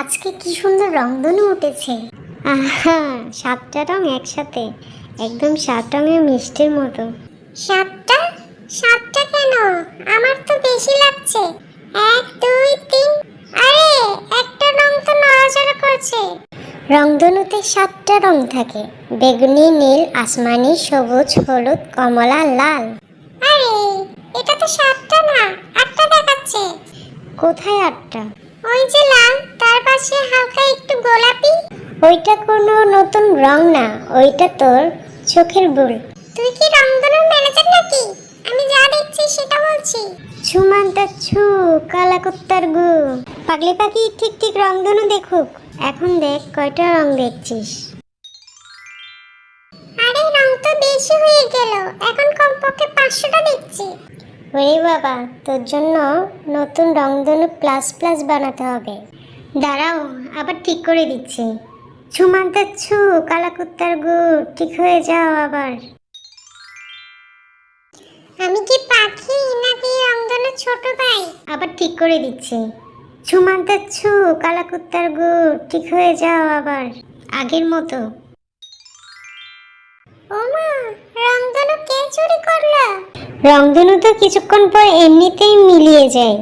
আজকে কি সুন্দর রংধনু উঠেছে। আহা, 7টা রং একসাথে, একদম 7 রঙের মিষ্টির মতো। 7টা? 7টা কেন? আমার তো বেশি লাগছে। 1 2 3। আরে, একটা রং তো নড়াচড়া করছে। রংধনুতে 7টা রং থাকে, বেগুনি, নীল, আসমানি, সবুজ, হলুদ, কমলা, লাল। আরে, এটা তো 7টা না, 8টা দেখাচ্ছে। কোথায় 8টা? ওই যে লাল, তার পাশে হালকা একটু গোলাপি। ওইটা কোনো নতুন রং না, ওইটা তোর চোখের ভুল। তুই কি রংধনুর ম্যানেজার নাকি? আমি যা দেখছি সেটা বলছি। ছুমান্তা ছু, কালা কুত্তার গু। পাগলি পাখি ঠিক ঠিক রংধনু দেখুক। এখন দেখ কয়টা রং দেখছিস। আরে, রং তো বেশি হয়ে গেল, এখন কমপক্ষে 500টা দেখছি। ওরে বাবা, তোর জন্য নতুন রংধনু প্লাস প্লাস বানাতে হবে। দাঁড়াও, আবার ঠিক করে দিচ্ছি। ছুমান্তা ছু, কালা কুত্তার গু, ঠিক হয়ে যাও আবার। আমি কি পাখি নাকি রংধনুর ছোট ভাই? আবার ঠিক করে দিচ্ছি। ছুমান্তা ছু, কালা কুত্তার গু, ঠিক হয়ে যাও আবার, আগের মতো। ওমা, রংধনু কে চুরি করলো? রংধনু তো কিছুক্ষণ পর এমনিতেই মিলিয়ে যায়।